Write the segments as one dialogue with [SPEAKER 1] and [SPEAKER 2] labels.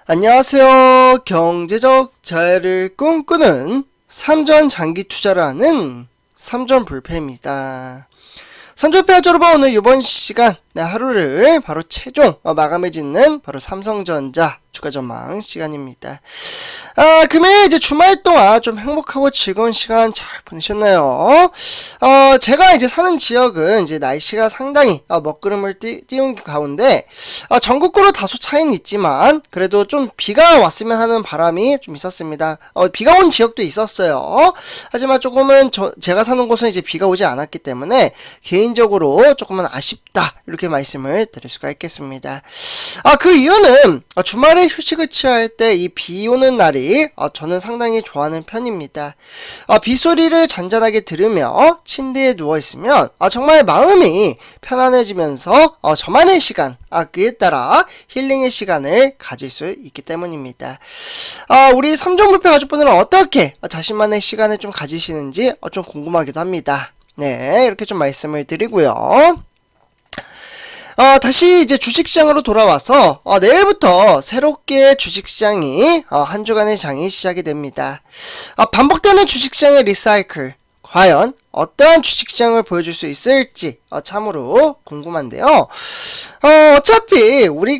[SPEAKER 1] 안녕하세요. 경제적 자유를 꿈꾸는 삼전 장기 투자를 하는 삼전불패입니다. 삼전불패 여러분, 오늘 이번 시간 하루를 바로 최종 마감해 짓는 바로 삼성전자 주가 전망 시간입니다. 금요일 이제 주말 동안 좀 행복하고 즐거운 시간 잘 보내셨나요? 제가 이제 사는 지역은 이제 날씨가 상당히 먹구름을 띄운 가운데 전국구로 다소 차이는 있지만 그래도 좀 비가 왔으면 하는 바람이 좀 있었습니다. 비가 온 지역도 있었어요. 하지만 조금은 제가 사는 곳은 이제 비가 오지 않았기 때문에 개인적으로 조금은 아쉽다, 이렇게 말씀을 드릴 수가 있겠습니다. 그 이유는 주말에 휴식을 취할 때 이 비 오는 날이 저는 상당히 좋아하는 편입니다. 빗소리를 잔잔하게 들으며 침대에 누워있으면 정말 마음이 편안해지면서 저만의 시간, 그에 따라 힐링의 시간을 가질 수 있기 때문입니다. 우리 삼종불패 가족분들은 어떻게 자신만의 시간을 좀 가지시는지 좀 궁금하기도 합니다. 네, 이렇게 좀 말씀을 드리고요. 다시 이제 주식시장으로 돌아와서 내일부터 새롭게 주식시장이 한 주간의 장이 시작이 됩니다. 반복되는 주식시장의 리사이클, 과연 어떠한 주식시장을 보여줄 수 있을지 참으로 궁금한데요. 어차피 우리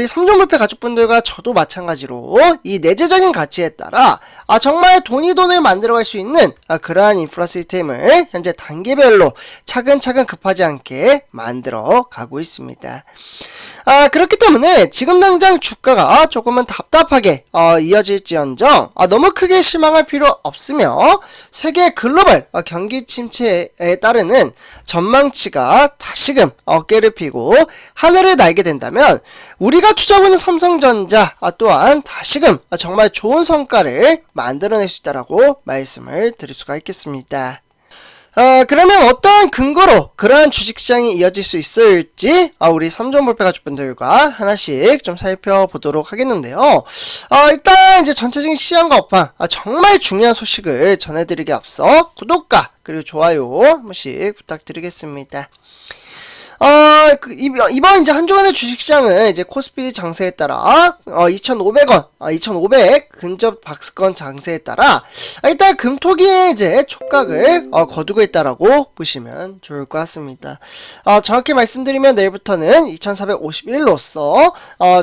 [SPEAKER 1] 삼종불패 가족분들과 저도 마찬가지로 이 내재적인 가치에 따라 정말 돈을 만들어갈 수 있는 그러한 인프라 시스템을 현재 단계별로 차근차근 급하지 않게 만들어 가고 있습니다. 그렇기 때문에 지금 당장 주가가 조금은 답답하게 이어질지언정 너무 크게 실망할 필요 없으며 세계 글로벌 경기 침체에 따르는 전망치가 다시금 어깨를 펴고 하늘을 날게 된다면 우리가 투자하고 있는 삼성전자 또한 다시금 정말 좋은 성과를 만들어낼 수 있다라고 말씀을 드릴 수가 있겠습니다. 그러면 어떠한 근거로 그러한 주식시장이 이어질 수 있을지 우리 삼전불패 가족분들과 하나씩 좀 살펴보도록 하겠는데요. 일단 이제 전체적인 시장과 업황 정말 중요한 소식을 전해드리기 앞서 구독과 그리고 좋아요 한 번씩 부탁드리겠습니다. 이번 이제 한 주간의 주식시장은 이제 코스피 장세에 따라 2,500원, 2,500 근접 박스권 장세에 따라 일단 금토기에 이제 촉각을 거두고 있다라고 보시면 좋을 것 같습니다. 정확히 말씀드리면 내일부터는 2,451로서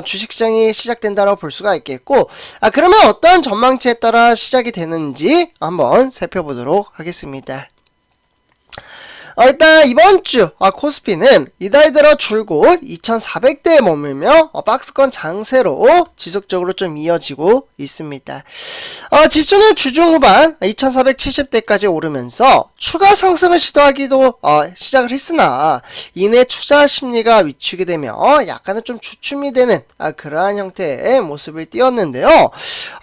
[SPEAKER 1] 주식시장이 시작된다라고 볼 수가 있겠고, 그러면 어떤 전망치에 따라 시작이 되는지 한번 살펴보도록 하겠습니다. 일단 이번 주 코스피는 이달 들어 줄곧 2,400대에 머물며 박스권 장세로 지속적으로 좀 이어지고 있습니다. 지수는 주중 후반 2,470대까지 오르면서 추가 상승을 시도하기도 시작을 했으나 이내 투자 심리가 위축이 되며 약간은 좀 주춤이 되는 그러한 형태의 모습을 띄었는데요.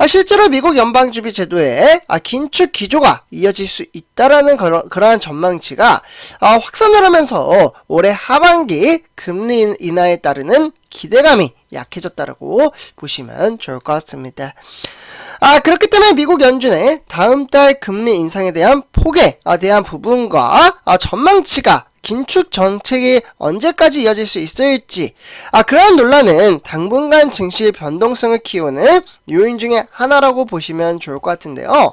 [SPEAKER 1] 실제로 미국 연방준비 제도의 긴축 기조가 이어질 수 있다라는 그러한 전망치가 확산을 하면서 올해 하반기 금리 인하에 따르는 기대감이 약해졌다라고 보시면 좋을 것 같습니다. 그렇기 때문에 미국 연준의 다음 달 금리 인상에 대한 폭에 대한 부분과 전망치가 긴축 정책이 언제까지 이어질 수 있을지 그러한 논란은 당분간 증시의 변동성을 키우는 요인 중에 하나라고 보시면 좋을 것 같은데요.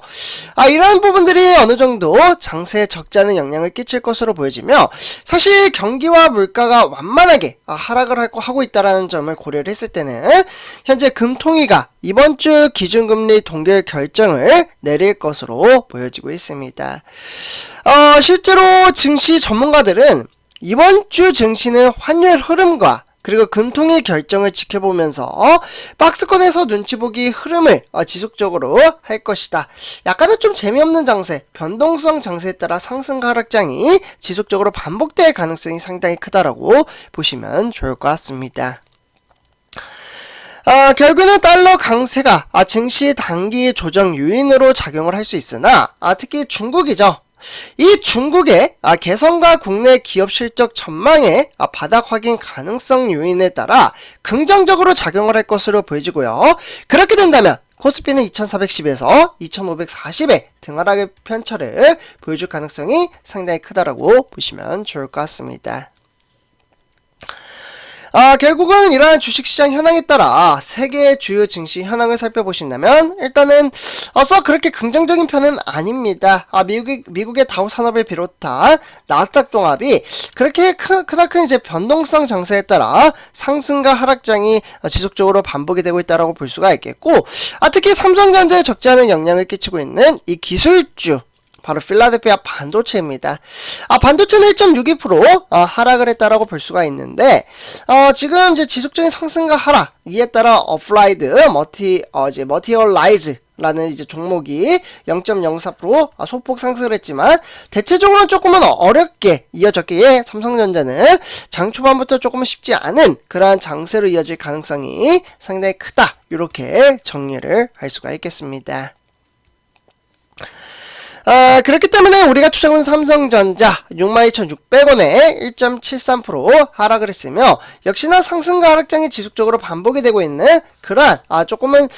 [SPEAKER 1] 이러한 부분들이 어느 정도 장세에 적지 않은 영향을 끼칠 것으로 보여지며 사실 경기와 물가가 완만하게 하락을 하고 있다는 점을 고려를 했을 때는 현재 금통위가 이번 주 기준금리 동결 결정을 내릴 것으로 보여지고 있습니다. 실제로 증시 전문가들은 이번 주 증시는 환율 흐름과 그리고 금통위 결정을 지켜보면서 박스권에서 눈치보기 흐름을 지속적으로 할 것이다. 약간은 좀 재미없는 장세, 변동성 장세에 따라 상승과 하락장이 지속적으로 반복될 가능성이 상당히 크다라고 보시면 좋을 것 같습니다. 결국에는 달러 강세가 증시 단기 조정 요인으로 작용을 할 수 있으나 특히 중국이죠. 이 중국의 개성과 국내 기업 실적 전망의 바닥 확인 가능성 요인에 따라 긍정적으로 작용을 할 것으로 보여지고요. 그렇게 된다면 코스피는 2410에서 2540에 등하락의 편차를 보여줄 가능성이 상당히 크다라고 보시면 좋을 것 같습니다. 결국은 이러한 주식시장 현황에 따라 세계 주요 증시 현황을 살펴보신다면 일단은 썩 그렇게 긍정적인 편은 아닙니다. 미국의 다우 산업을 비롯한 나스닥 종합이 그렇게 크나큰 이제 변동성 장세에 따라 상승과 하락장이 지속적으로 반복이 되고 있다라고 볼 수가 있겠고, 특히 삼성전자에 적지 않은 영향을 끼치고 있는 이 기술주, 바로 필라델피아 반도체입니다. 반도체는 1.62% 하락을 했다라고 볼 수가 있는데, 지금 이제 지속적인 상승과 하락, 이에 따라 어플라이드 머티얼라이즈 라는 이제 종목이 0.04% 소폭 상승을 했지만, 대체적으로는 조금은 어렵게 이어졌기에 삼성전자는 장 초반부터 조금은 쉽지 않은 그러한 장세로 이어질 가능성이 상당히 크다, 이렇게 정리를 할 수가 있겠습니다. 그렇기 때문에 우리가 투자하는 삼성전자 62,600원에 1.73% 하락을 했으며, 역시나 상승과 하락장이 지속적으로 반복이 되고 있는 그러한 조금은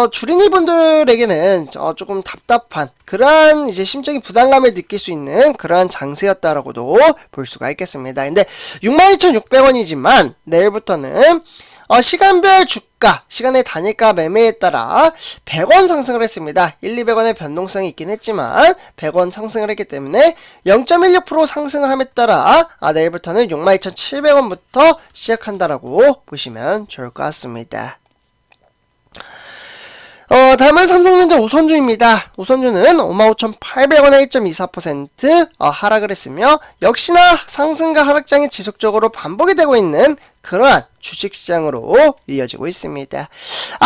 [SPEAKER 1] 주린이 분들에게는 조금 답답한 그러한 이제 심적인 부담감을 느낄 수 있는 그러한 장세였다라고도 볼 수가 있겠습니다. 근데 62,600원이지만 내일부터는 시간별 주가, 시간의 단일가 매매에 따라 100원 상승을 했습니다. 200원의 변동성이 있긴 했지만 100원 상승을 했기 때문에 0.16% 상승을 함에 따라 내일부터는 62,700원부터 시작한다라고 보시면 좋을 것 같습니다. 다음은 삼성전자 우선주입니다. 우선주는 55,800원에 1.24% 하락을 했으며, 역시나 상승과 하락장이 지속적으로 반복이 되고 있는 그러한 주식시장으로 이어지고 있습니다.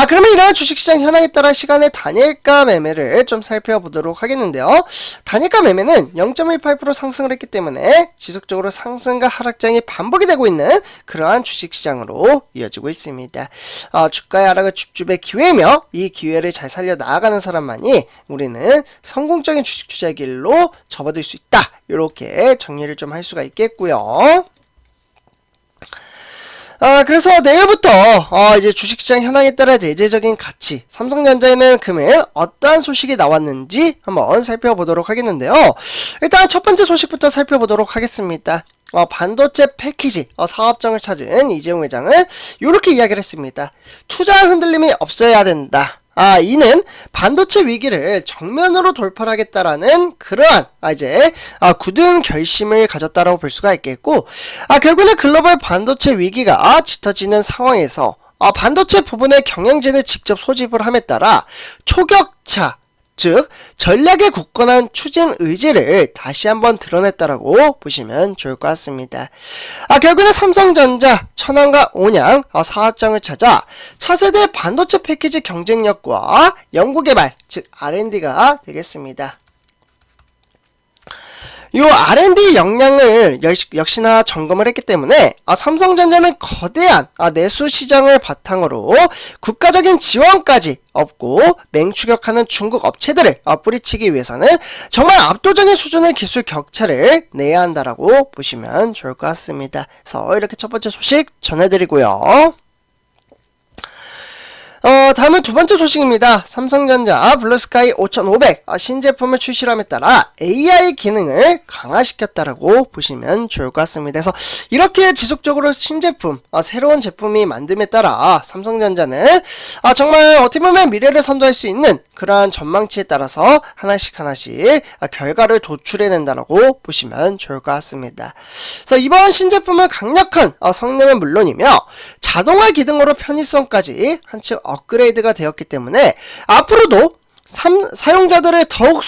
[SPEAKER 1] 그러면 이러한 주식시장 현황에 따라 시간의 단일가 매매를 좀 살펴보도록 하겠는데요. 단일가 매매는 0.18% 상승을 했기 때문에 지속적으로 상승과 하락장이 반복이 되고 있는 그러한 주식시장으로 이어지고 있습니다. 주가의 하락은 줍줍의 기회며, 이 기회를 잘 살려 나아가는 사람만이 우리는 성공적인 주식 투자의 길로 접어들 수 있다, 이렇게 정리를 좀 할 수가 있겠고요. 그래서 내일부터 이제 주식시장 현황에 따라 대체적인 가치, 삼성전자에는 금일 어떠한 소식이 나왔는지 한번 살펴보도록 하겠는데요. 일단 첫 번째 소식부터 살펴보도록 하겠습니다. 반도체 패키지 사업장을 찾은 이재용 회장은 이렇게 이야기를 했습니다. 투자 흔들림이 없어야 된다. 이는 반도체 위기를 정면으로 돌파를 하겠다라는 그러한 굳은 결심을 가졌다라고 볼 수가 있겠고, 결국은 글로벌 반도체 위기가 짙어지는 상황에서 반도체 부분의 경영진을 직접 소집을 함에 따라 초격차, 즉 전략에 굳건한 추진 의지를 다시 한번 드러냈다라고 보시면 좋을 것 같습니다. 결국에는 삼성전자 천안과 온양 사업장을 찾아 차세대 반도체 패키지 경쟁력과 연구개발, 즉 R&D가 되겠습니다. 이 R&D 역량을 역시나 점검을 했기 때문에 삼성전자는 거대한 내수 시장을 바탕으로 국가적인 지원까지 얻고 맹추격하는 중국 업체들을 뿌리치기 위해서는 정말 압도적인 수준의 기술 격차를 내야 한다라고 보시면 좋을 것 같습니다. 그래서 이렇게 첫 번째 소식 전해드리고요. 다음은 두 번째 소식입니다. 삼성전자 블루스카이 5500 신제품을 출시함에 따라 AI 기능을 강화시켰다라고 보시면 좋을 것 같습니다. 그래서 이렇게 지속적으로 신제품, 새로운 제품이 만듦에 따라 삼성전자는 정말 어떻게 보면 미래를 선도할 수 있는 그러한 전망치에 따라서 하나씩 결과를 도출해낸다라고 보시면 좋을 것 같습니다. 그래서 이번 신제품은 강력한 성능은 물론이며 자동화 기능으로 편의성까지 한층 업그레이드가 되었기 때문에 앞으로도 사용자들을 더욱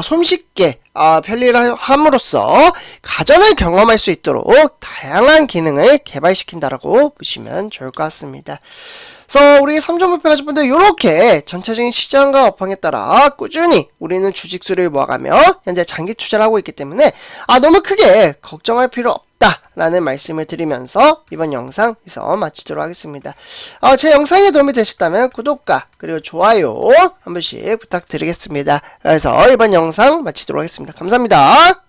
[SPEAKER 1] 손쉽게 편리를 함으로써 가전을 경험할 수 있도록 다양한 기능을 개발시킨다라고 보시면 좋을 것 같습니다. 그래서 우리 3종 목표 가족분들 이렇게 전체적인 시장과 업황에 따라 꾸준히 우리는 주식수를 모아가며 현재 장기 투자를 하고 있기 때문에 너무 크게 걱정할 필요 없다라는 말씀을 드리면서 이번 영상 여기서 마치도록 하겠습니다. 제 영상이 도움이 되셨다면 구독과 그리고 좋아요 한 번씩 부탁드리겠습니다. 그래서 이번 영상 마치도록 하겠습니다. 감사합니다.